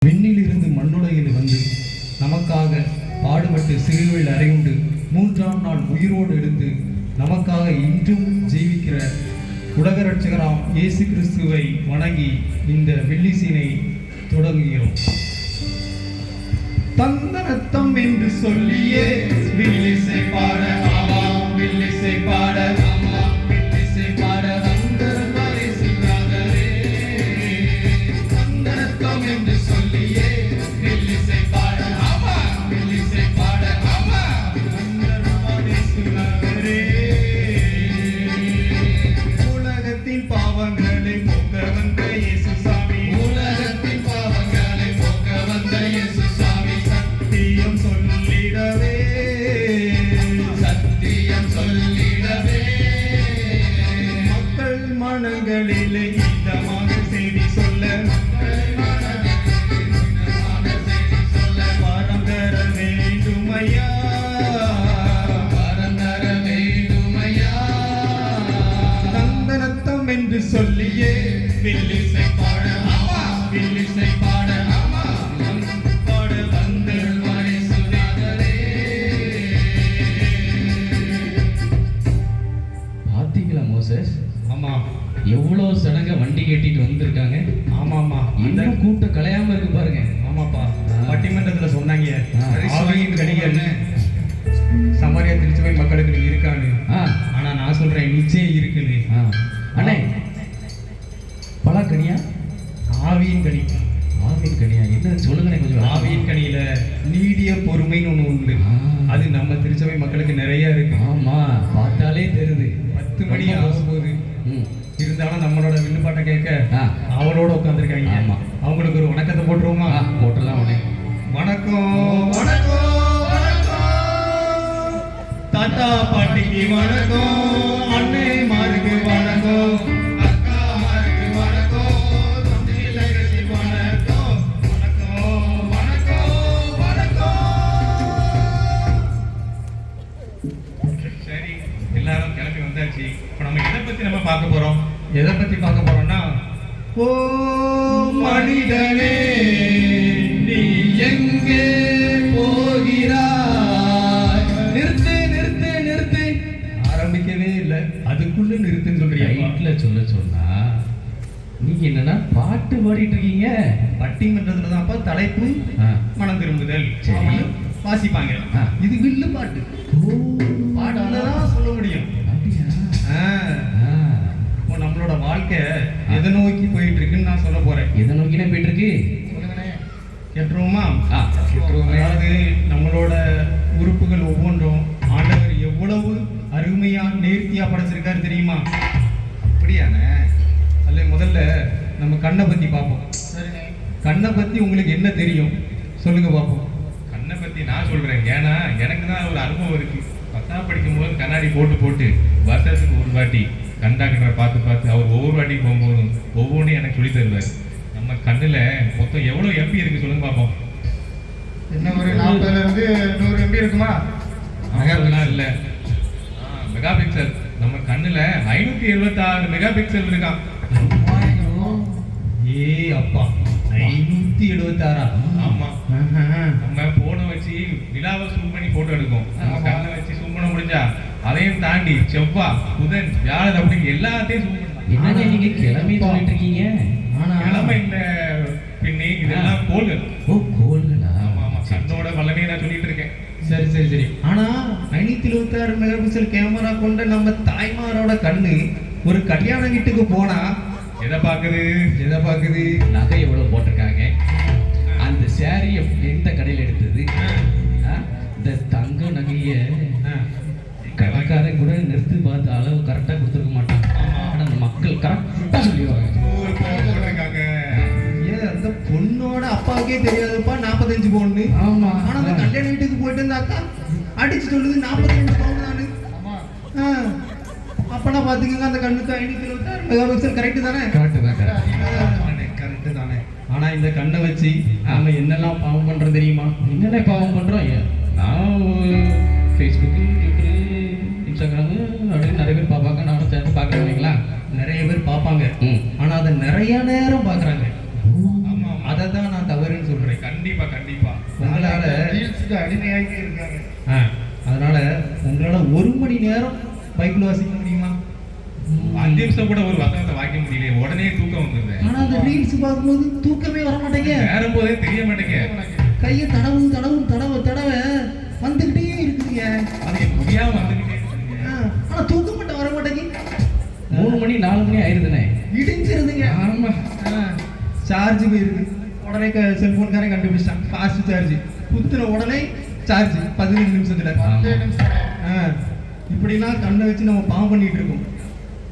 விண்ணிலிருந்து மண்ணுலகில் வந்து நமக்காக பாடுபட்டு சிலுவையில் அறையுண்டு 3ஆம் நாள் உயிரோடு எழுந்து நமக்காக இன்றும் ஜீவிக்கிற உலக ரட்சகராம் இயேசு கிறிஸ்துவை வணங்கி இந்த வெள்ளிசீனை தொடங்குகிறோம். தந்தனத்தம் என்று சொல்லியே வில்லிசை பாட ஆமாம், வில்லிசை பாட ஆமாம், வில்லிசை பாட தந்தனம் பரிசுத்தரே. தந்தனத்தம் என்று சொல்லியே வில்லிசை பாட ஆமாம், வில்லிசை பாட ஆமாம், தந்தனம் பரிசுத்தரே. உலகத்தின் பாவங்களை போக்க வந்த இயேசு சாமி, உலகத்தின் பாவங்களை போக்க வந்த இயேசு சாமி, சத்தியம் சொல்லிடவே, சத்தியம் சொல்லிடவே, மக்கள் மனங்களிலே இதமாக செய்தி சொல்ல, வரம் தர வேண்டுமையா, வரம் தர வேண்டுமையா. தந்தனத்தம் என்று சொல்லியே வில்லிசை பாட ஆமா, வில்லிசை பாட ஆமா, பாட வந்த மரிசுநாதரே. பாத்தீங்களா மோசஸ்? ஆமா, எவ்வளோ சடங்க வண்டி கட்டிட்டு வந்திருக்காங்க. ஆமாமா, இன்னும் கூட்டம் கலையாம இருக்கு பாருங்க. ஆமாப்பா, பட்டிமன்றத்துல சொன்னாங்க ஆ. ஆவியின் கனிகள் சமாரியா திருச்சபை மக்களுக்கு இருக்கான்னு. ஆ, ஆனா நான் சொல்றேன் நிச்சயம் இருக்குன்னு. ஆ. அண்ணே, பலாக்கனியா? ஆவியின் கனி, ஆவின் கனியா? என்னன்னு சொல்லுங்கண்ணே கொஞ்சம். ஆவியின் கனியில நீடிய பொறுமைன்னு ஒண்ணு உண்டு. ஆ. அது நம்ம திருச்சபை மக்களுக்கு நிறைய இருக்கு. ஆமா, பார்த்தாலே தெரியுது. 10 மணி ஆகும்போது ம். இருந்தாலும் நம்மளோட விண்ணுப்பாட்டை கேட்க ஆ. அவளோட உட்காந்துருக்காங்க. ஆமா. அவங்களுக்கு ஒரு வணக்கத்தை போட்டுருவோமா? ஆ, போட்டுடலாம் உடனே. வணக்கம் வணக்கம் வணக்கம், தாத்தா பாட்டிக்கு வணக்கம், அண்ணே மாருக்கு வணக்கம், அக்கா மாருக்கு வணக்கம், தம்பிகளுக்கு வணக்கம், வணக்கம் வணக்கம் வணக்கம். சரி, எல்லாரும் கிளம்பி வந்தாச்சு. இப்போ நம்ம எதை பத்தி நம்ம பார்க்க போறோம்? எதை பத்தி பார்க்க போறோம்னா, ஓ மனிதனே நீ எங்கே போகிறாய்? நிறுத்து நிறுத்து நிறுத்து. ஆரம்பிக்கவே இல்லை, அதுக்குள்ள நிறுத்துன்னு சொல்றியா? ரைட்ல சொல்ல சொன்னா நீங்க என்னன்னா பாட்டு பாடிட்டு இருக்கீங்க. பட்டிமன்றத்துல தான்ப்பா தலைப்பு ஆ. மனம் திரும்புதல். சரி. அவனு வாசிப்பாங்க. ஆ. இது வில்லு பாட்டு. பாட்டுல தான் சொல்ல முடியும். அப்படியா? ஆ. ஆ. இப்போ நம்மளோட வாழ்க்கை எதை நோக்கி போயிட்டு இருக்குன்னு நான் சொல்ல போறேன். எதை நோக்கினே போயிட்டு இருக்கு? கேட்டுருவோமா? ஆ, கேட்டுருவோமே. அதாவது நம்மளோட உறுப்புகள் ஒவ்வொன்றும் ஆண்டவர் எவ்வளவு அருமையா நேர்த்தியா படைச்சிருக்காரு தெரியுமா? அப்படியானே? அல்ல, முதல்ல நம்ம கண்ணை பத்தி பார்ப்போம். கண்ணை பத்தி உங்களுக்கு என்ன தெரியும் சொல்லுங்க பார்ப்போம். கண்ணை பற்றி நான் சொல்கிறேன். ஏன்னா எனக்கு தான் ஒரு அனுபவம் இருக்குது. 10ஆம் படிக்கும்போது கண்ணாடி போட்டு போட்டு வருஷத்துக்கு ஒரு வாட்டி கண்டாக்டரை பார்த்து அவர் ஒவ்வொரு வாட்டி போகும்போதும் ஒவ்வொன்றையும் எனக்கு சொல்லி தருவார். நம்ம கண்ணில் மொத்தம் எவ்வளோ எம்பி இருக்குது சொல்லுங்க பார்ப்போம். என்ன ஒரு 40 இருந்து 100 MB இருக்குமா? அதெல்லாம் இல்லை, மெகா பிக்சல். நம்ம கண்ணில் 576 மெகா பிக்சல் இருக்கான். ஏ அப்பா, 576. ஆமாம், நம்ம போனை வச்சு நிலாவை ஜூம் பண்ணி போட்டோ எடுக்கும். நம்ம கண்ணை வச்சு ஜூம் பண்ண முடிஞ்சா அதையும் தாண்டி செவ்வாய், புதன், வியாழன் அப்படின்னு எல்லாத்தையும் ஜூம் பண்ணலாம். என்னங்க நீங்க கிளம்பி சொல்லிட்டு இருக்கீங்க? கிழமை இல்ல பின்னி, இதெல்லாம் கோள்கள். ஓ, கோள்களா? ஆமா ஆமா, கண்ணோட வல்லமையை நான் சொல்லிட்டு இருக்கேன். சரி சரி சரி. ஆனா 576 மெகா பிக்சல் கேமரா கொண்ட நம்ம தாய்மாரோட கண்ணு ஒரு கல்யாண வீட்டுக்கு போனா எதை பார்க்குது? எதை பார்க்குது? நகை எவ்வளவு போட்டிருக்காங்க, அந்த சாரிய எந்த கடையில் எடுத்தது, ஆ? இந்த தங்க நகைய கடைக்காரன் கூட நிறுத்தி பார்த்து அளவு கரெக்டா கொடுத்துருக்க மாட்டாங்க. ஆனா அந்த மக்கள் கரெக்டா சொல்லிடுவாங்க. ஒரு கோலம் போட்டிருக்காங்க. ஏன் அந்த பொண்ணோட அப்பாவுக்கே தெரியாதுப்பா 45 பவுன். ஆமா. ஆனா அந்த கல்யாண வீட்டுக்கு போயிட்டு இந்த அக்கா அடிச்சு சொல்லுது 42 பவுன் தானு. அப்பனா பாத்துக்கங்க, அந்த கண்ணுக்கு 576 மெகா பிக்சல் கரெக்ட் தானே? கரெக்ட் தான், கரெக்ட். கரெக்ட் தானே. ஆனா இந்த கண்ணை வச்சு நாம என்னெல்லாம் பாவம் பண்றோம் தெரியுமா? என்னென்ன பாவம் பண்றோம்? நான் ஃபேஸ்புக்கு, ட்விட்டரு, இன்ஸ்டாகிராமு அப்படின்னு நிறைய பேர் பார்ப்பாங்க. நானும் சேர்த்து பார்க்குறேன் இல்லைங்களா? நிறைய பேர் பார்ப்பாங்க. ம். ஆனா அதை நிறைய நேரம் பார்க்குறாங்க. ஆமா ஆமா. அதை தான் நான் தவறுன்னு சொல்றேன். கண்டிப்பா கண்டிப்பா. உங்களால ரீல்ஸுக்கு அடிமையாகி இருக்காங்க. அதனால உங்களால 1 மணி நேரம் பைபிள் வாசிக்க முடியுமா? 5 நிமிஷம் கூட ஒரு வசனத்தை வாய்க்க முடியலையே, உடனே தூக்கம் வந்துருது. ஆனா அந்த ரீல்ஸ் பார்க்கும்போது தூக்கமே வர மாட்டேங்க. நேரம் போதே தெரிய மாட்டேங்க. கையை தடவை வந்துகிட்டே இருக்குதுங்க. அது முடியாம வந்துகிட்டே இருக்குங்க. ஆனா தூக்கம் மட்டும் வர மாட்டேங்க. 3 மணி 4 மணி ஆயிருதுனே. இடிஞ்சிருதுங்க. ஆமா. சார்ஜ் போயிருக்கு. உடனே செல்போன்காரன் கண்டுபிடிச்சான் ஃபாஸ்ட் சார்ஜ். குத்துன உடனே சார்ஜ் 15 நிமிஷத்துல. 10 நிமிஷம். இப்படிலாம் கண்ணை வச்சு நம்ம பாவம் பண்ணிட்டு இருக்கோம்.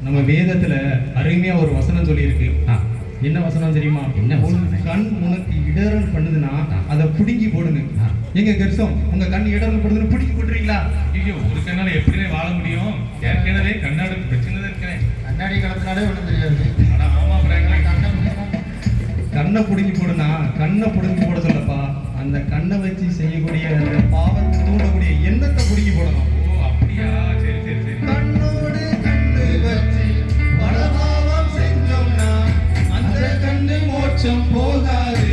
நம்ம வேதத்துல அருமையா ஒரு வசனம் சொல்லியிருக்கு. என்ன வசனம் தெரியுமா? என்ன வசனம்? உன் கண் உனக்கு இடறல் பண்ணுதுன்னா அதை பிடுங்கி போடுங்க. எங்க கரிசம் உங்க கண் இடறல் பண்ணுதுன்னு பிடுங்கி போட்டுறீங்களா? ஐயோ, ஒரு கண்ணால எப்படினே வாழ முடியும்? ஏற்கனவே கண்ணாடி பிரச்சனை தான் இருக்கிறேன். கண்ணாடி கலத்தினாலே ஒன்றும் தெரியாது. ஆனா ஆமா பிராங்களே, கண்ணை பிடுங்கி போடுனா கண்ணை பிடுங்கி போட சொல்லப்பா. அந்த கண்ணை வச்சு செய்யக்கூடிய அந்த பாவத்தை தூண்டக்கூடிய எண்ணத்தை பிடுங்கி போடணும். ஓ அப்படியா? சரி சரி சரி. கண்ணோடு கண்ணு வச்சு பல பாவம் செஞ்சோம்னா அந்த கண்ணு மோட்சம் போகாது.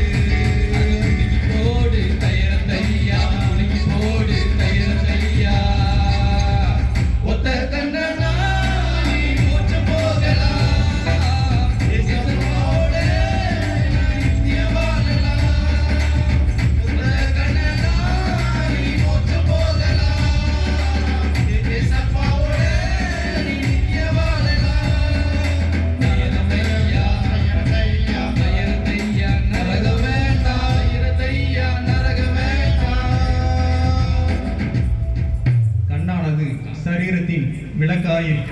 போடு தயர தையா, உனக்கு போடு தயர தையா. ஒத்த கண்ணனா நீ மோட்சம் போகலாம். இயேசுவோட நித்திய வாழலாம். ஒத்த கண்ணனா நீ மோட்சம் போகலாம். இயேசுவோட நீ நித்திய வாழலாம். தயர தையா, தயர தையா, நரக வேண்டாம். தயர தையா, நரக வேண்டாம். கண்ணானது சரீரத்தின் விளக்காயில்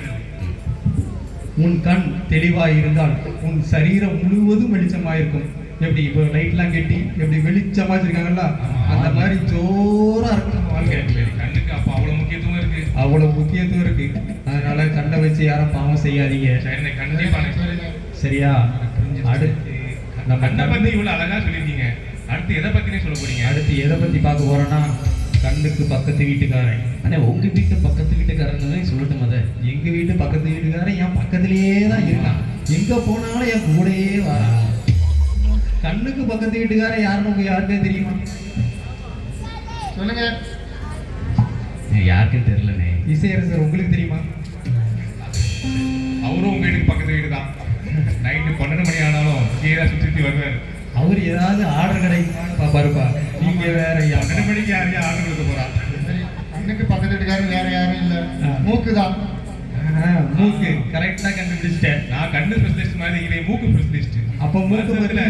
உன் கண் தெளிவாய் இருந்தால் உன் சரீரம் முழுவதும் வெளிச்சமாயிருக்கும். எப்படி இப்போ லைட்லாம் கட்டி எப்படி வெளிச்சமா வச்சிருக்காங்கல்ல, அந்த மாதிரி ஜோரா இருக்கும் வாழ்க்கை. கண்ணுக்கு அப்ப அவ்வளவு முக்கியத்துவம் இருக்கு. அவ்வளவு முக்கியத்துவம் இருக்கு. அதனால கண்ணை வச்சு யாரும் பாவம் செய்யாதீங்க. சரி, கண்டிப்பா நான் சொல்றேன். சரியா? அடுத்து நம்ம கண்ணை பத்தி இவ்வளவு அழகா சொல்லிருக்கீங்க. அடுத்து எதை பத்தினே சொல்ல போறீங்க? அடுத்து எதை பத்தி பார்க்க போறோம்னா, கண்ணுக்கு பக்கத்து வீட்டுக்காரன். அண்ணே, உங்க வீட்டு பக்கத்து வீட்டுக்காரங்க சொல்லட்டும். அதை எங்க வீட்டு பக்கத்து வீட்டுக்காரன் என் பக்கத்திலேயே தான் இருக்கான். எங்க போனாலும் என் கூடயே வரான். கண்ணுக்கு பக்கத்து வீட்டுக்காரன் யாருன்னு உங்க யாருக்கே தெரியுமா? சொல்லுங்க. யாருக்கும் தெரியலண்ணே. இசையரசர் உங்களுக்கு தெரியுமா? அவரும் உங்க வீட்டுக்கு பக்கத்து வீடு தான். நைட்டு 12 மணி ஆனாலும் கீழே சுத்தி வருவாரு. அவர் ஏதாவது ஆர்டர் கிடைக்குமான்னு பாப்பாருப்பா. நீங்க வேற 12 மணிக்கு யாரையா ஆர்டர் கொடுக்க போறா? சரி, கண்ணுக்கு பக்கத்து வீட்டுக்காரன் வேற யாரும் இல்ல, மூக்கு தான். மூக்கு கரெக்டா கண்டுபிடிச்சிட்டேன். நான் கண்ணு ஸ்பெஷலிஸ்ட் மாதிரி இவன் மூக்கு ஸ்பெஷலிஸ்ட். அப்ப மூக்கு பத்தி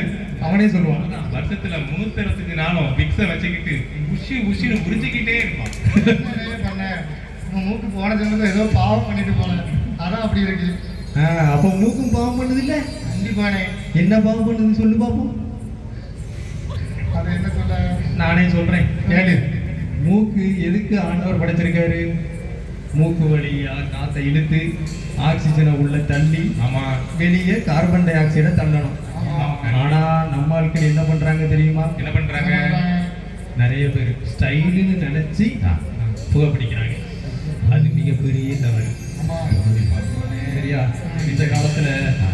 அவனே சொல்லுவான். வருஷத்துல 365 நாளும் விக்ஸ வச்சுக்கிட்டு உஷின்னு உறிஞ்சிக்கிட்டே இருப்பான். பண்ண உன் மூக்கு போன ஜென்மத்துல ஏதோ பாவம் பண்ணிட்டு போன, அதான் அப்படி இருக்கு. அப்ப மூக்கும் பாவம் பண்ணுது இல்ல? கண்டிப்பானே. என்ன பாவம் பண்ணுதுன்னு சொல்லு பாப்போம். அது என்ன சொல்ல? நானே சொல்றேன் கேளு. மூக்கு எதுக்கு ஆண்டவர் படைச்சிருக்காரு? மூக்கு வழியா காத்தை இழுத்து ஆக்சிஜனை உள்ள தள்ளி ஆமா, வெளியே கார்பன் டை ஆக்சைடை தள்ளணும். ஆனா நம்ம ஆட்கள் என்ன பண்றாங்க தெரியுமா? என்ன பண்றாங்க? நிறைய பேர் ஸ்டைலுன்னு நினைச்சு புகை பிடிக்கிறாங்க. அது மிகப்பெரிய தவறு. ஆமா. சரியா? இந்த காலத்துல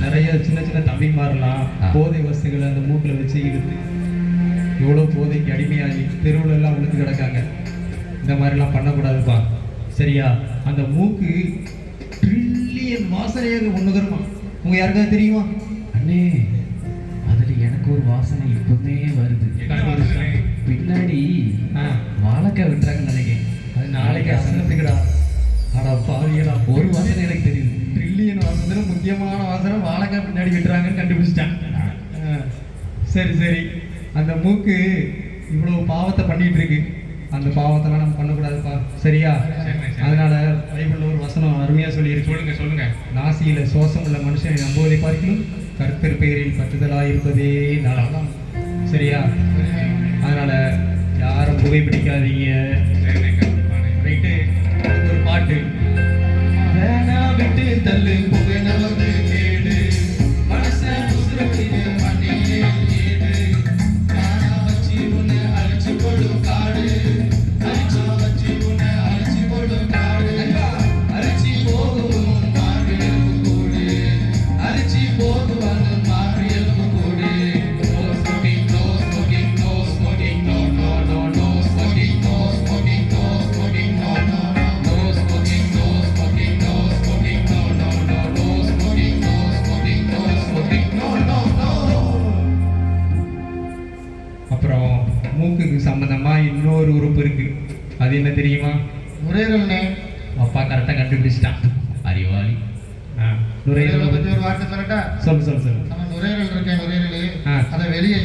நிறைய சின்ன சின்ன தம்பிமாரெல்லாம் போதை வஸ்துகளை அந்த மூக்குல வச்சு இழுத்து எவ்வளோ போதைக்கு அடிமையாகி தெருவுல எல்லாம் விழுந்து கிடக்காங்க. இந்த மாதிரிலாம் பண்ணக்கூடாதுப்பா. சரியா? அந்த மூக்கு ட்ரில்லியன் வாசனையாக ஒண்ணுகிறமா. உங்க யாருக்காவது தெரியுமா? அண்ணே, அதுல எனக்கு ஒரு வாசனை இப்பவுமே வருது. பின்னாடி வாழைக்காய் விட்டுறாங்க நினைக்கிறேன். அது நாளைக்கு அசனத்துக்குடா. ஆடா பாவியடா, ஒரு வாசனை எனக்கு தெரியுது. ட்ரில்லியன் வாசனை முக்கியமான வாசனை வாழைக்காய் பின்னாடி விட்டுறாங்கன்னு கண்டுபிடிச்சிட்டான். சரி சரி, அந்த மூக்கு இவ்வளவு பாவத்தை பண்ணிட்டு இருக்கு. அந்த பாவத்தெல்லாம் நம்ம பண்ணக்கூடாதுப்பா. சரியா? அதனால பைபிள்ல ஒரு வசனம் அருமையா சொல்லியிருக்கு. சொல்லுங்க சொல்லுங்க. நாசியில சோசம் உள்ள மனுஷனை நம்புவதை பார்க்கலும் கர்த்தர் பெயரில் பற்றுதலாக இருப்பதே நலம். சரியா? அதனால யாரும் புகைப்பிடிக்காதீங்க. ரைட்டு? ஒரு பாட்டு. வேணா விட்டு தள்ளு புகை நமக்கு கேடு, மனசன் உசுரத்திலே மண்ணிலே ஏடு, நானா வச்சு உன்னை அழிச்சு போடும் காடு, அழிச்சு வச்சு உன்னை அழிச்சு போடும் காடு, அழிச்சு போகும் மாறு எலும்பு கூடு, அழிச்சு போகுவாங்க மாறு எலும்பு கூடு. No smoking, no smoking, no smoking. அப்புறம் மூக்குக்கு சம்பந்தமா இன்னொரு உறுப்பு இருக்கு. அது என்ன தெரியுமா? நுரையீரல்னே. அப்பா கரெக்டாக கண்டுபிடிச்சிட்டான். அறிவாளி. நுரையீரலை நுரையீரல் பத்தி ஒரு வார்த்தை சொல்லட்டா? சொல்லு. நம்ம நுரையீரல் இருக்கேன், நுரையீரல் ஆ. அதை வெளியே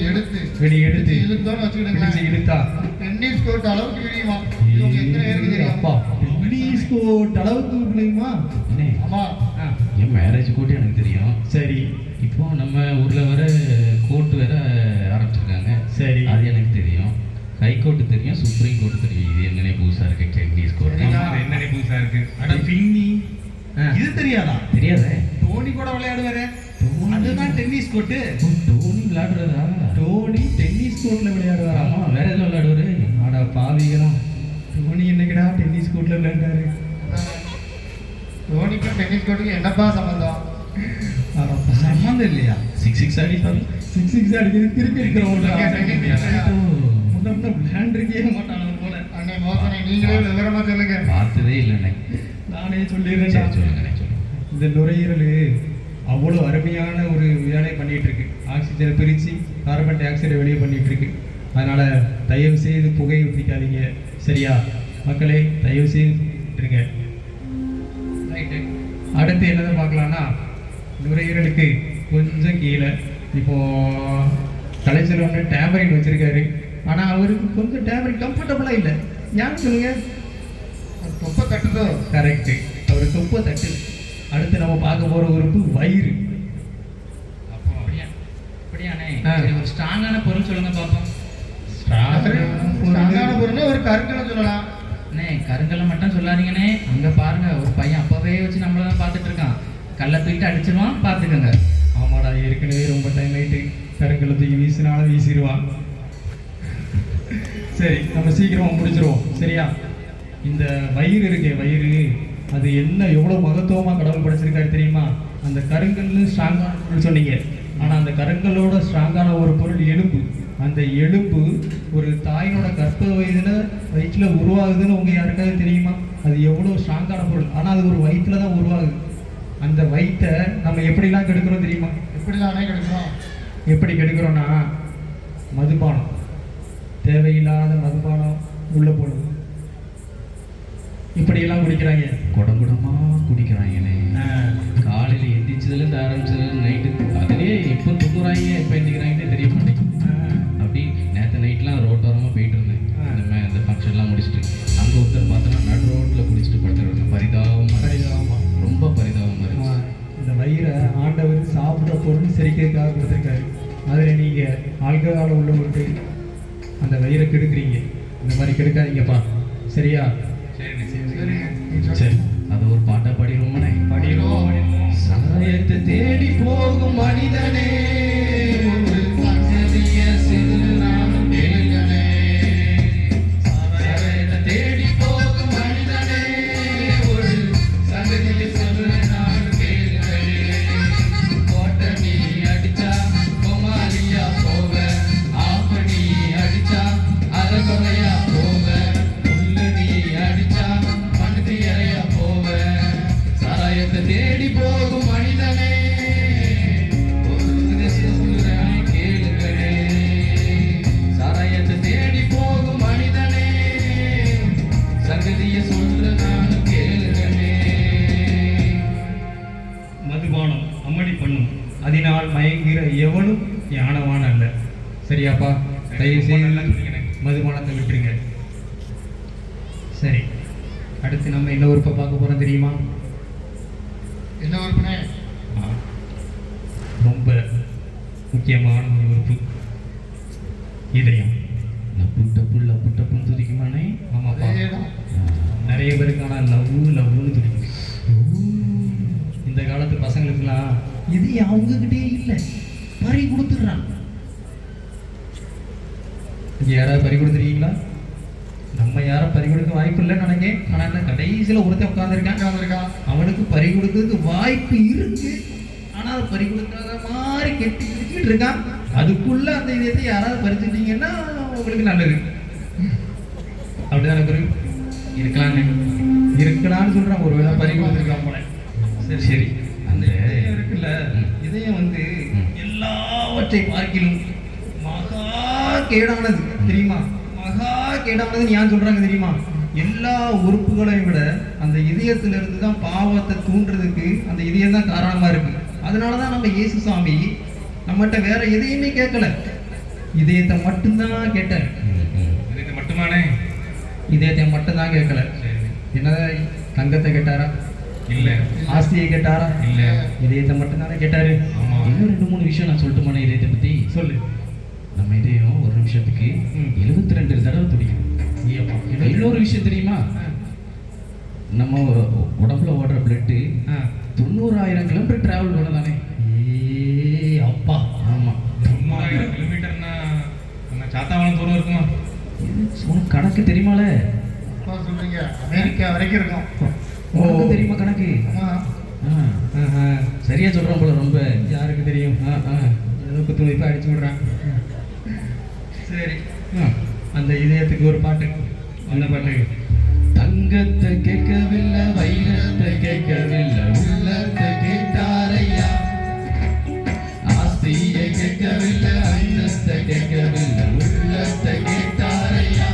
எடுத்து இழுத்தோன்னு வச்சுக்கிடுங்களேன், இழுத்தா டென்னிஸ் கோர்ட் அளவுக்கு விரியுமா. இவங்க எத்தனை பேருக்கு தெரியும்? அப்பா டென்னிஸ் கோர்ட் அளவுக்கு விளையுமா? அண்ணே, ஆமா. என் மேரேஜ் கூட்டி எனக்கு தெரியும். சரி இப்போ நம்ம ஊரில் வர கோர்ட் வேற ஆரம்பிச்சிருக்காங்க. சரி. அது எனக்கு தெரியும். ஹைகோர்ட்டு தெரியும், சுப்ரீம் கோர்ட் தெரியும். இது என்னன்னே புதுசாக இருக்கு டென்னிஸ் கோர்ட். சரிங்க. அது என்னடி புதுசா இருக்கு? அட பின்னி இது தெரியாதா? தெரியாதே. டோனி கூட விளையாடுவாரு. அதுதான் டென்னிஸ் கோர்ட்டு. டோனி விளையாடுறதா? டோனி டென்னிஸ் கோர்ட்ல விளையாடுவாரா? ஆமா, வேற எதுவும் விளையாடுவாரு? ஆடா பாவிகளா, டோனி என்னைக்குடா டென்னிஸ் கோர்ட்ல விளையாண்டாரு? தோனிக்கும் டென்னிஸ் கோர்ட்டுக்கும் என்னப்பா சம்பந்தம்? சம்மந்தம் இல்லையா? சிக்ஸ் அடிப்பாரு. சிக்ஸ் அடிக்கிறது கிரிக்கெட் கிரவுண்ட்ல ஓ, முன்ன விளையாண்டுருக்கே மாட்டானு போல. அண்ணே மோசனே, நீங்களே விவரமா சொல்லுங்க. பார்த்ததே இல்லைண்ணே. நானே சரி, சொல்லிடுறேன். சொல்லுங்கண்ணே, சொல்லுங்க. இந்த நுரையீரல் அவ்வளோ அருமையான ஒரு வேலையை பண்ணிட்டு இருக்கு. ஆக்சிஜனை பிரித்து கார்பன் டை ஆக்சைடை வெளியே பண்ணிட்டு இருக்கு. அதனால தயவு செய்து புகை ஊற்றிக்காதீங்க, சரியா மக்களே? தயவு செய்து இருங்க. ரைட்டு. அடுத்து என்னதான் பார்க்கலாம்னா, நுரையீரலுக்கு கொஞ்சம் கீழே இப்போ கலைச்சல் ஒன்று டேம்பரின் வச்சிருக்காரு. ஆனால் அவருக்கு கொஞ்சம் டேம்பரின் கம்ஃபர்டபுளாக இல்லை. ஏன்னு சொல்லுங்க? தொப்பை தட்டுதோ? கரெக்டு, அவர் தொப்பை தட்டு. அடுத்து நம்ம பார்க்க போற உறுப்பு வயிறு. அப்போ அப்படியாண்ணே. ஆ. சரி, ஒரு ஸ்ட்ராங்கான பொருள் சொல்லுங்க பாப்போம். ஸ்ட்ராங்கான பொருள்னா ஒரு கருங்கலை சொல்லலாம். அண்ணே, கருங்கல்ல மட்டும் சொல்லாதீங்கண்ணே. அங்க பாருங்க, ஒரு பையன் அப்பவே வச்சு நம்மள தான் பார்த்துட்டு இருக்கான். கல்லை தூக்கிட்டு அடிச்சிருவான், பார்த்துக்கோங்க. ஆமாடா, ஏற்கனவே ரொம்ப டைம் ஆயிட்டு. கருங்கலை தூக்கி வீசினாலும் வீசிடுவான். சரி, நம்ம சீக்கிரமா முடிச்சிருவோம், சரியா? இந்த வயிறு இருக்கே, வயிறு அது என்ன எவ்வளோ மகத்துவமாக கடவுள் படைச்சிருக்காரு தெரியுமா? அந்த கருங்கல்னு ஸ்ட்ராங்கான பொருள் சொன்னீங்க, ஆனால் அந்த கருங்கல்லோட ஸ்ட்ராங்கான ஒரு பொருள் எலும்பு. அந்த எலும்பு ஒரு தாயினோட கர்ப்ப வயிற்றில் உருவாகுதுன்னு உங்கள் யாருக்காவது தெரியுமா? அது எவ்வளோ ஸ்ட்ராங்கான பொருள், ஆனால் அது ஒரு வயிற்றில் தான் உருவாகுது. அந்த வயிற்றை நம்ம எப்படிலாம் கெடுக்கிறோம் தெரியுமா? எப்படிலானே கிடைக்கும்? எப்படி கெடுக்கிறோன்னா, மதுபானம், தேவையில்லாத மதுபானம் உள்ள போடுது. இப்படியெல்லாம் குடிக்கிறாங்க. குடங்குடமா குடிக்கிறாங்கண்ணே. காலையில் எந்திரிச்சதுலேருந்து ஆரம்பிச்சதுல நைட்டு அதுலேயே எப்போ தூங்குறாங்க எப்போ எந்திரிக்கிறாங்கன்னே தெரிய மாட்டேங்குது. அப்படி நேற்று நைட்லாம் ரோட்டோரமாக போயிட்டு இருந்தேன். இந்த இந்த ஃபங்க்ஷன்லாம் முடிச்சுட்டு அங்கே ஒருத்தர் பார்த்தோன்னா நடு ரோட்டில் குடிச்சிட்டு படுத்துருவாங்க. பரிதாபமாக, ரொம்ப பரிதாபமாக இருந்துச்சு. இந்த வயிறை ஆண்டவர் சாப்பிட்ற பொருள் செரிக்கிறதுக்காக கொடுத்துருக்காரு. அதில் நீங்கள் ஆல்கஹால் உள்ள விட்டு அந்த வயிறை கெடுக்குறீங்க. இந்த மாதிரி கெடுக்காதீங்கப்பா, சரியா? சரி, அது ஒரு பாட்டா பாடிடுவோம்னே. படிடுவோம். சாயத்தை தேடி போகும் மனிதனே, ஒரு சங்கதிய சிறு நானும் கேளுங்கனே. சாயத்தை தேடி போகும் மனிதனே, ஒரு சங்கதிய சிறு நானும் கேளுங்கனே. கோட்டை நீ அடிச்சா கோமாளியா போவ, ஆப்ப நீ அடிச்சா அரைகுறையா போவ, புல்லு நீ அடிச்சா மனுதி அறையா போவ. சாராயத்தை தேடி போகும் மனிதனே, ஒரு சொல்றேன் கேளுங்களே. சாராயத்தை தேடி போகும் மனிதனே, சங்கதிய சொல்றேன் கேளுங்களே. மதுபானம் அம்மடி பண்ணும், அதனால் மயங்குகிற எவனும் ஞானவான் அல்ல, சரியாப்பா? தயவு செய்து மதுபானத்தை விட்டுருங்க. சரி, அடுத்து நம்ம என்ன உறுப்பை பார்க்க போறோம் தெரியுமா? என்ன உறுப்புனே? ரொம்ப முக்கியமான ஒரு உறுப்பு, இதயம். லப்பு டப்புன்னு துதிக்குமானே. ஆமாப்பா, அதேதான். நிறைய பேருக்கான லவ்னு துடிக்குது. இந்த காலத்து பசங்களுக்குலாம் இது அவங்ககிட்டே இல்லை, பறி கொடுத்துடுறான். இங்க யாராவது பறி கொடுத்துருக்கீங்களா? நம்ம யாரும் பறி கொடுக்க வாய்ப்பு இல்லைன்னு நினைக்கிறேன். ஆனால் இந்த கடைசியில் ஒருத்தன் உட்காந்துருக்கான், அவனுக்கு பறி கொடுக்கறதுக்கு வாய்ப்பு இருக்கு. ஆனால் அது பறி கொடுக்காத மாதிரி கெட்டி பிடிச்சிட்டு இருக்கான். அதுக்குள்ள அந்த இதயத்தை யாராவது பறிச்சுட்டீங்கன்னா உங்களுக்கு நல்லது. அப்படிதானே குரு? இருக்கலாம்னு சொல்றான். ஒருவேளை பறி கொடுத்துருக்கான் போல. சரி சரி, அந்த இதயம் இருக்குல்ல, இதயம் வந்து எல்லாவற்றை பார்க்கிலும் மகா கேடானது தெரியுமா? மகா கேடானதுன்னு ஏன் சொல்றாங்க தெரியுமா? எல்லா உறுப்புகளையும் விட அந்த இதயத்துல இருந்து தான் பாவத்தை தூண்டுறதுக்கு அந்த இதயம் தான் காரணமா இருக்கு. அதனாலதான் நம்ம இயேசு சாமி நம்மகிட்ட வேற எதையுமே கேட்கல, இதயத்தை மட்டும்தான் கேட்டார். இதுக்கு மட்டுமானே? இதயத்தை மட்டும்தான் கேட்கல. சரி. என்னதான் தங்கத்தை கேட்டாரா? இல்ல. ஆஸ்தியை கேட்டாரா? இல்ல. இதயத்தை மட்டும்தானே கேட்டாரு. ஆமா. இன்னும் 2-3 விஷயம் நான் சொல்லட்டுமான இதயத்தை பத்தி. சொல்லு. நம்ம இதயம் ஒரு நிமிஷத்துக்கு 72 தடவை துடிக்கும். இன்னொரு விஷயம் தெரியுமா? நம்ம உடம்புல ஓடுற பிளட்டு 90,000 கிலோமீட்டர் டிராவல் பண்ணதானே. அப்பா. ஆமா. 90,000 கிலோமீட்டர்னா நம்ம சாத்தாவளம் தூரம் இருக்குமா? உனக்கு கணக்கு தெரியுமால? அப்பா சொல்றீங்க அமெரிக்கா வரைக்கும் இருக்கும். உனக்கு தெரியுமா கணக்கு? ஆமா. சரியா சொல்றான் போல. ரொம்ப யாருக்கு தெரியும்? ஏதோ குத்து வைப்பா அடிச்சு விடுறான். சரி, அந்த இதயத்துக்கு ஒரு பாட்டு. அந்த பாட்டு. தங்கத்தை கேட்கவில்லை, வைரத்தை கேட்கவில்லை, உள்ளத்தை கேட்டாரையா. ஆஸ்தியை கேட்கவில்லை, அந்தஸ்தை கேட்கவில்லை, உள்ளத்தை கேட்டாரையா.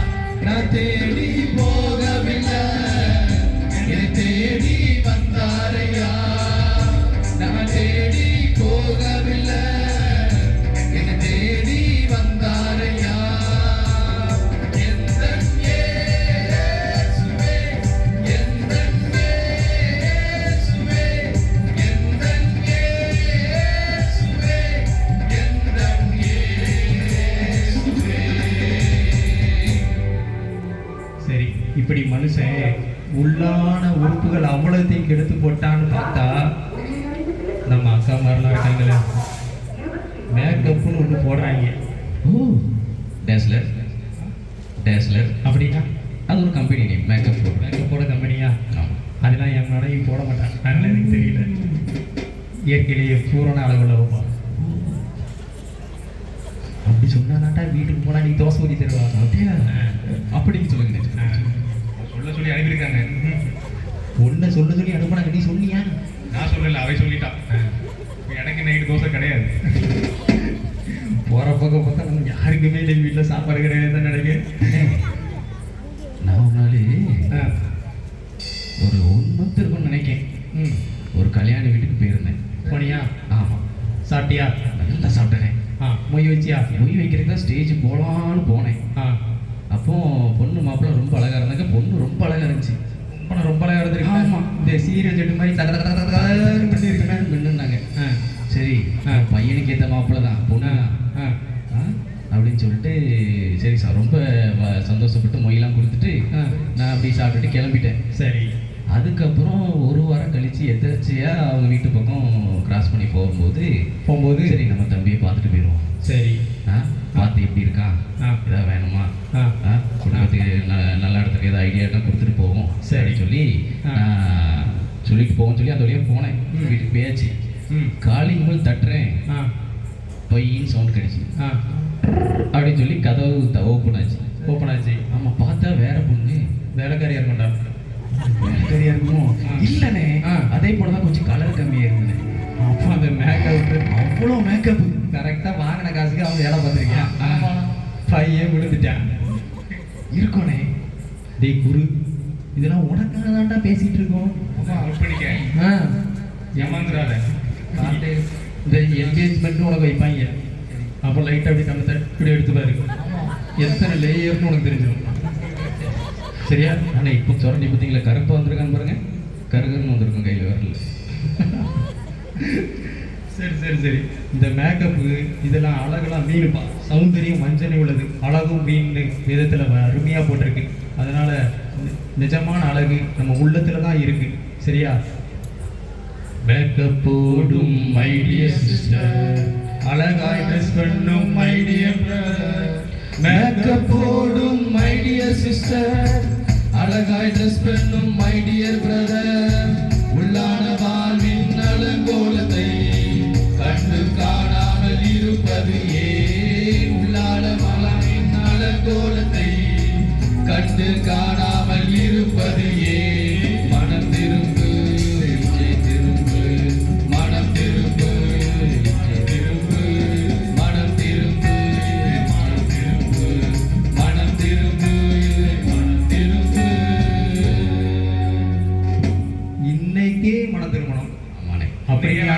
நான் தேடி போகவில்லை, என்னை தேடி வந்தாரையா. நான் தேடி போகவில்லை, என்னை தேடி வந்தாரையா. எந்தன் இயேசுவே, எந்தன் இயேசுவே, எந்தன் இயேசுவே, எந்தன் இயேசுவே. சரி, இப்படி மனுஷன் உள்ளான உறுப்புகள் அவ்வளோத்தையும் கெடுத்து போட்டான்னு பார்த்தா நம்ம அக்கா மாதிரிலாம் இருக்காங்களே, மேக்கப்னு ஒன்று போடுறாங்க. ஓ, டேஸ்லர். டேஸ்லர் அப்படின்னா அது ஒரு கம்பெனி நேம். மேக்கப் போடுறேன். மேக்கப்போட கம்பெனியா? ஆமாம். அதெல்லாம் என் மனைவி போட மாட்டான். அதனால எனக்கு தெரியல. இயற்கையிலேயே பூரண அளவில் வைப்பான். அப்படி சொன்னாட்டா வீட்டுக்கு போனால் நீ தோசை ஊற்றி தருவா. அப்படியா? அப்படின்னு சொல்லுங்க. சொல்ல சொல்லி அனுப்பியிருக்காங்க. ஒன்றை சொல்ல சொல்லி அனுப்புனாங்க, நீ சொன்னியா? நான் சொல்லல, அவை சொல்லிட்டான். இப்ப எனக்கு நைட்டு தோசை கிடையாது. போகிற பக்கம் பார்த்தா நம்ம யாருக்குமே இல்லை, வீட்டில் சாப்பாடு கிடையாது தான் நினைக்கிறேன். நான் ஒரு நாள் ஒரு 1 month இருக்கும்னு நினைக்கிறேன். ஒரு கல்யாண வீட்டுக்கு போயிருந்தேன். போனியா? ஆமாம். சாப்பிட்டியா? நல்லா சாப்பிட்டேன். மொய் வச்சியா? மொய் வைக்கிறதுக்கு தான் ஸ்டேஜ் போகலான்னு போனேன். அப்போ பொண்ணு மாப்பிள்ளை ரொம்ப அழகாக இருந்தாங்க. பொண்ணு ரொம்ப அழகாக இருந்துச்சு. ரொம்ப அழகாக இருந்திருக்கு. ஆமாம். இந்த சீரியல் செட்டு மாதிரி பண்ணிருக்கேன் மின்னுனாங்க. சரி, பையனுக்கு ஏற்ற மாப்பிள்ளை தான், பொண்ணு தான் அப்படின்னு சொல்லிட்டு சரி சார் ரொம்ப சந்தோஷப்பட்டு மொய்யெல்லாம் கொடுத்துட்டு நான் அப்படி சாப்பிட்டுட்டு கிளம்பிட்டேன். சரி. அதுக்கப்புறம் 1 வாரம் கழிச்சு எதர்ச்சியாக அவங்க வீட்டு பக்கம் கிராஸ் பண்ணி போகும்போது சரி நம்ம தம்பியை பார்த்துட்டு போயிடுவோம். சரி. பார்த்து எப்படி இருக்கான், ஏதாவது வேணுமா, குடும்பத்துக்கு நல்ல இடத்துக்கு ஏதாவது ஐடியாட்டா கொடுத்துட்டு போவோம் சரி சொல்லி சொல்லிட்டு போவோம்னு சொல்லி அந்த வழியாக போனேன். வீட்டுக்கு போயாச்சு. காலிங் போல் தட்டுறேன், பையின்னு சவுண்ட் கிடைச்சி அப்படின்னு சொல்லி கதவு ஓப்பன் ஆச்சு. ஆமாம், பார்த்தா வேற பொண்ணு. வேலைக்காரியா இருக்கா? வேலைக்காரியா இருக்குமோ? இல்லைண்ணே, அதே போல தான் கொஞ்சம் கலர் கம்மியாக இருந்தேன். அப்போ அந்த மேக்கப் அவ்வளோ மேக்கப் கரெக்டாக வாங்கின காசுக்கு அவங்க வேலை பார்த்துருக்கேன். பையன் விழுந்துட்டான் இருக்கோனே. டேய் குரு, இதெல்லாம் உனக்காக தான்டா பேசிட்டு இருக்கோம். ஏமாந்துடாத. இந்த என்கேஜ்மெண்ட்னு உனக்கு வைப்பாங்க. அப்போ லைட்டாக அப்படி கண்ணத்தை இப்படி எடுத்து பாரு, எத்தனை லேயர்னு உனக்கு தெரிஞ்சிடும். சரியா? ஆனால் இப்போ சொரணி பார்த்தீங்களா, கருப்பாக வந்திருக்கான்னு பாருங்க, கருகருன்னு வந்திருக்கும் கையில் வரல. சரி சரி சரி. இந்த மேக்கப்பு இதெல்லாம் அழகெல்லாம் மீனுப்பா. சௌந்தரியம் மஞ்சனை உள்ளது, அழகும் மீன் விதத்தில் அருமையாக போட்டிருக்கு. அதனால நிஜமான அழகு நம்ம உள்ளத்துல தான் இருக்கு. சரியா? மேக்கப் போடும் மை டியர் சிஸ்டர், அழகாய் ட்ரெஸ் பண்ணும் மை டியர் பிரதர். மேக்கப் போடும் மை டியர் சிஸ்டர், அழகாய் ட்ரெஸ் பண்ணும் மை டியர் பிரதர். உள்ளான வாழ்வின் அலங்கோலத்தை கண்டு காணாமல் இருப்பது ஏன்? உள்ளான வாழ்வின் அலங்கோலத்தை கண்டு காணாமல் இருப்பது ஏன்? மனம் திரும்பு, திரும்பு, மனம் திரும்பு, திரும்பு, மனம் திரும்பு, மனம் திரும்பு.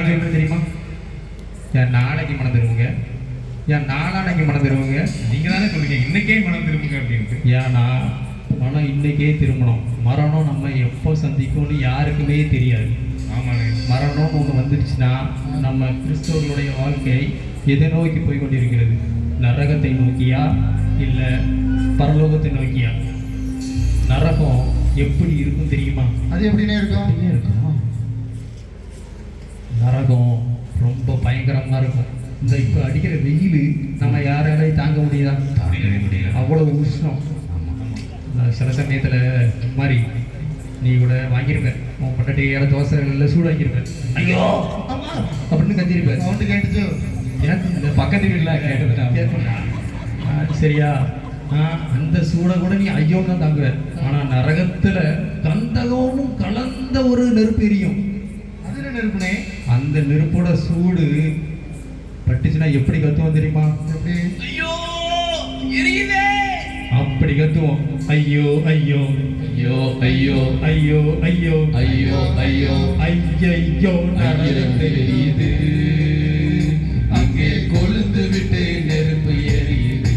நான் சொல்றேன் தெரியுமா? என் நாளைக்கு மனம் திரும்புங்க, என் நாளானைக்கு மனம் திரும்புங்க. நீங்க தானே சொல்லுங்க இன்னைக்கே மனம் திரும்புங்க அப்படின்ட்டு. ஏன்னா மனம் இன்னைக்கே திரும்பணும். மரணம் நம்ம எப்போ சந்திக்கும்னு யாருக்குமே தெரியாது. ஆமாண்ணே. மரணம்னு ஒன்று வந்துடுச்சுன்னா நம்ம கிறிஸ்தவர்களுடைய வாழ்க்கை எதை நோக்கி போய் கொண்டிருக்கிறது? நரகத்தை நோக்கியா இல்லை பரலோகத்தை நோக்கியா? நரகம் எப்படி இருக்கும் தெரியுமா? அது எப்படின்னே இருக்கும்? அப்படியே இருக்கும். நரகம் ரொம்ப பயங்கரமாக இருக்கும். இந்த இப்போ அடிக்கிற வெயில் நம்ம யாராலையும் தாங்க முடியுதா? தாங்கவே முடியல. அவ்வளோ உஷ்ணம். நான் சில சமயத்தில் மாதிரி நீ கூட வாங்கியிருப்பேன், உன் பொண்டாட்டியால தோசை இல்லை சூடு வாங்கியிருப்பேன், ஐயோ ஆமா, அப்படின்னு கத்திருப்பேன். சவுண்டு கேட்டுச்சு. எனக்கு இந்த பக்கத்து வீட்டில் கேட்டதுடா. சரியா? அந்த சூடை கூட நீ ஐயோன்னு தான் தாங்குவ. ஆனால் நரகத்தில் கந்தகமும் கலந்த ஒரு நெருப்பு எரியும். அது என்ன நெருப்புனே? அந்த நெருப்போட சூடு பட்டுச்சுன்னா எப்படி கத்துவோம் தெரியுமா? எப்படி? ஐயோ எரியுதே, அப்படி கத்துவோம். ஐயோ ஐயோ ஐயோ ஐயோ ஐயோ ஐயோ ஐயோ ஐயோ ஐயோ நரகம் தெரியுது, அங்கே கொழுந்து விட்டு நெருப்பு எரியுது.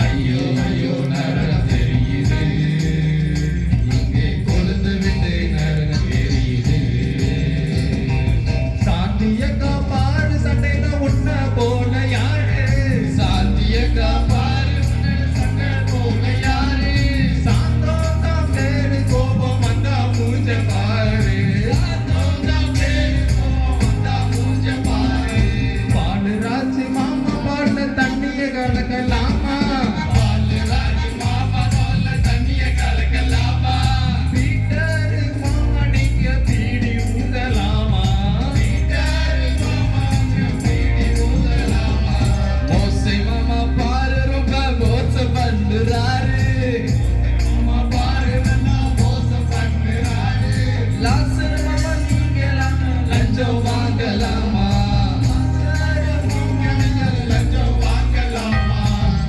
ஐயோ ஐயோ நரகம் தெரியுது, இங்கே கொழுந்து விட்டு நரகம் எரியுது. சாந்தியக்கா பாரு சண்டையில உன்ன போல யாரு? சாந்தியக்கா பாரு சண்டை போக யாரு? சாந்தோம் பேரு கோபம் வந்தா பூஜை பாரு. பாலுராஜ் மாமா பாட தண்ணிய கலக்கலாமா? பீட்டரு மாமா நீங்க பீடி ஊதலாமா? மோசை மாமா பாரு ரொம்ப மோசம் பண்ணுறாரு. மாமா பாரு நல்லா மோசம் பண்ணுறாரு. லாசர் மாமா நீங்களாம் லஞ்சம் வாங்கலாமா? லஞ்சம் வாங்கலாமா?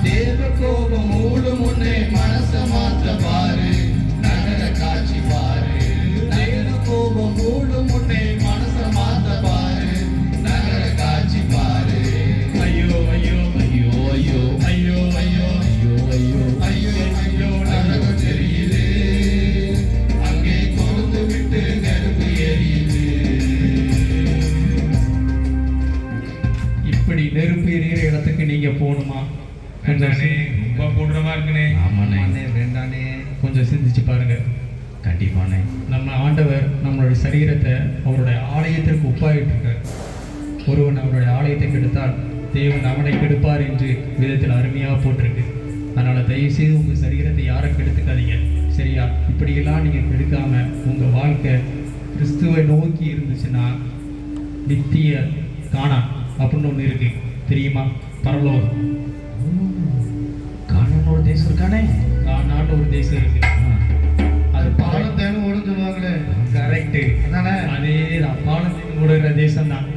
தேவ கோபம் மூடும் முன்னே மனச மாற்ற பாரு, நகர காட்சி பாரு. தேவ கோபம் மூடும் முன்னே மனச மாற்ற பாரு, நகர காட்சி பாரு. ஐயோ ஐயோ ஐயோ ஐயோ ஐயோ ஐயோ ஐயோ ஐயோ ஐயோ ஐயோ நரகம் தெரியுது, அங்கே கொழுந்து விட்டு நெருப்பு எரியுது. இப்படி நெருப்பு எரியிற இடத்துக்கு நீங்க போகணுமா? வேண்டாண்ணே, ரொம்ப போடுறமா இருக்குண்ணே. ஆமாண்ணே, வேண்டானே. கொஞ்சம் சிந்திச்சு பாருங்க. கண்டிப்பாண்ணே. நம்ம ஆண்டவர் நம்மளுடைய சரீரத்தை அவருடைய ஆலயத்திற்கு ஒப்பாயிட்டு இருக்கார். ஒருவன் அவருடைய ஆலயத்தை கெடுத்தால் தேவன் அவனை கெடுப்பார் என்று விதத்தில் அருமையாக போட்டிருக்கு. அதனால தயவு செய்து உங்க சரீரத்தை யாரும் கெடுத்துக்காதீங்க, சரியா? இப்படியெல்லாம் நீங்க கெடுக்காம உங்க வாழ்க்கை கிறிஸ்துவை நோக்கி இருந்துச்சுன்னா நித்திய காணா அப்படின்னு ஒன்று இருக்கு, தெரியுமா? பரலோகம். காணான்னு ஒரு தேசம் இருக்கானே, காணான்னு ஒரு தேசம் இருக்கு. அது பாலம் தேனும் ஓடும் சொல்லுவாங்களே, கரெக்டு. அதானே? அதே தான், பாலத்தின் ஓடுகிற தேசம் தான்.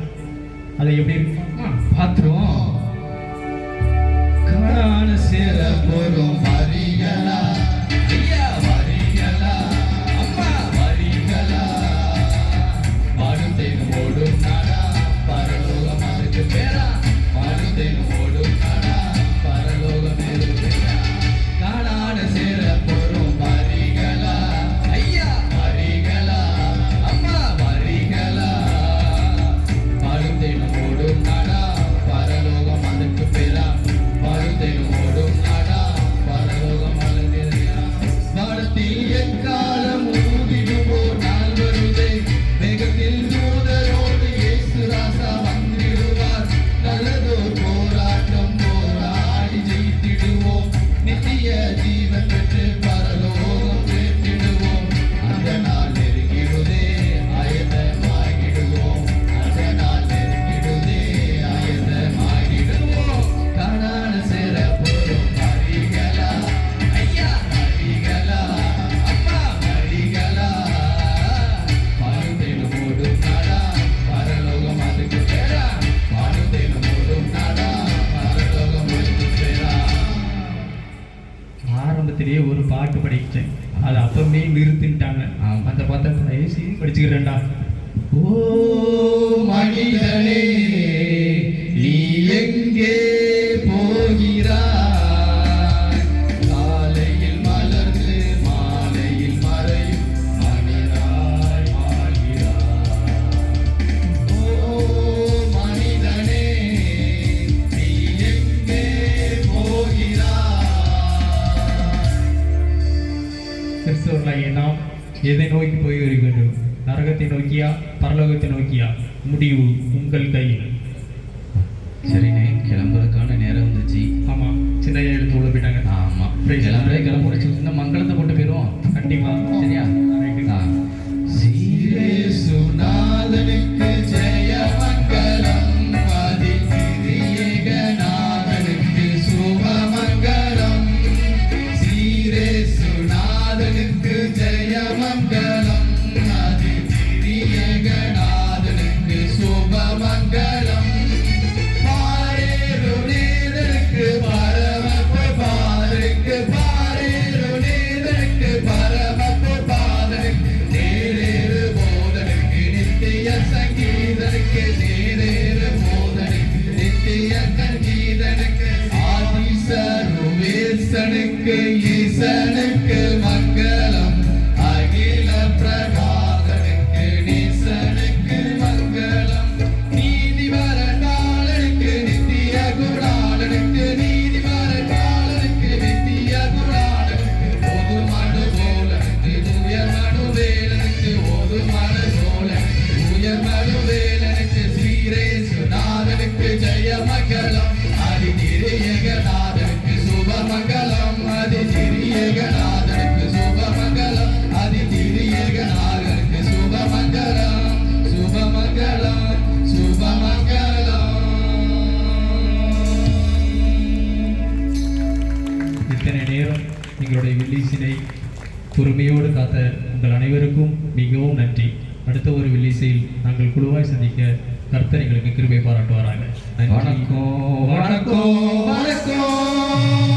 அது எப்படி இருக்குமா பார்த்துருவோம். காண சேர போறோம் வரீங்களா? ஐயா வரீங்களா? அம்மா வரீங்களா? பாடுதேன் ஓடும் நாடா, பரலோகம் அதுக்கு பேரா. பாடுதேன் ஓடும் நாடா, பரலோகம் அதுக்கு பேரா. காணான சேர போறோம் வரீங்களா? ஐயா வரீங்களா? அம்மா வரீங்களா? பாடுதேன் ஓடும் நாடா, பரலோகம் அதுக்கு பேரா. பாடுதேன் ஓடும் நாடா, பரலோகம் அதுக்கு பேரா. வானத்தில் எக்காலம் ஊதிடுவோம் நாள் வருதே, வேகத்தில் தூதரோடு இயேசு ராசா வந்திடுவார். நல்லதோர் போராட்டம் போராடி ஜெயித்திடுவோம், நித்திய ஜீவன் பெற்று பரலோகம் சேர்த்திடுவோம். அந்த நாள் நெருங்கிடுதே ஆயத்தமாகிடுவோம், அந்த நாள் நெருங்கிடுதே ஆயத்தமாகிடுவோம். காணான சேர போறோம் வரீங்களா? ஐயா வரீங்களா? அம்மா வரீங்களா? பாடுதேன் ஓடும் நாடா, பரலோகம் அதுக்கு பேரா. பாடுதேன் ஓடும் நாடா, பரலோகம் அதுக்கு பேரா. ஆரம்பத்திலேயே ஒரு பாட்டு படிச்சேன், அது அப்பவே நிறுத்திட்டாங்க. ஆமா. அந்த பாட்டை தயவு செய்து படிச்சுக்கிறேன்டா. ஓ மனிதனே நீ எங்கே போகிறாய்? காலையில் மலர்ந்து மாலையில் மறையும் மனிதனாய் வாழ்கிறாய். ஓ மனிதனே நீ எங்கே போகிறாய்? கிறிஸ்தவர்களாகிய நாம் எதை நோக்கி போய் வருகின்றோம்? நரகத்தை நோக்கியா பரலோகத்தை நோக்கியா? முடிவு உங்கள் கையில். சரிண்ணே, கிளம்புறதுக்கான நேரம் வந்துச்சு. ஆமா, சின்ன எடுத்து உள்ள போயிட்டாங்க. ஆமா, கிளம்ப சின்ன மங்களத்தை போட்டு போயிடுவோம். கண்டிப்பா. சரியா? சீரேசுநாதனுக்கு ஜெய மங்களம், அதிதிரியேகநாதனுக்கு சுப மங்களம். சீரேசுநாதனுக்கு ஜெய மங்களம், அதிதிரியேகநாதனுக்கு சுப மங்களம். பாரேருநேதனுக்கு பரமப்பு பாதனுக்கு, பாரேருநேதனுக்கு பரமப்பு பாதனுக்கு, நேரேறு போதனுக்கு நித்திய சங்கீதனுக்கு, நேரேறு போதனுக்கு நித்திய சங்கீதனுக்கு, ஆதிசருவேசனுக்கு ஈசனுக்கு மங்களம், அகில பிரகாதனுக்கு நீசனுக்கு மங்களம். நீதிவரகாலனுக்கு நித்திய குணாளனுக்கு, நீதிவரகாலனுக்கு நித்திய குணாளனுக்கு, பொது மனுபோலனுக்கு உயர் மனுவேலனுக்கு, பொது மனுபோலனுக்கு உயர் மனுவேலனுக்கு, ஸ்ரீரேசுநாதனுக்கு ஜெய மங்களம், அதிதிரியேகநாதனுக்கு சுப மங்களம், அதிதிரியேகநாதனுக்கு சுப மங்களம், அதிதிரியேகநாதனுக்கு சுப மங்களம், சுப மங்களம், சுப மங்களம். இத்தனை நேரம் எங்களுடைய வில்லிசினை பொறுமையோடு காத்த உங்கள் அனைவருக்கும் மிகவும் நன்றி. அடுத்த ஒரு வில்லிசையில் நாங்கள் குழுவாய் சந்திக்க கர்த்தர் எங்களுக்கு கிருபை பாராட்டுவாராக. நன்றி. வணக்கம் வணக்கம் வணக்கம்.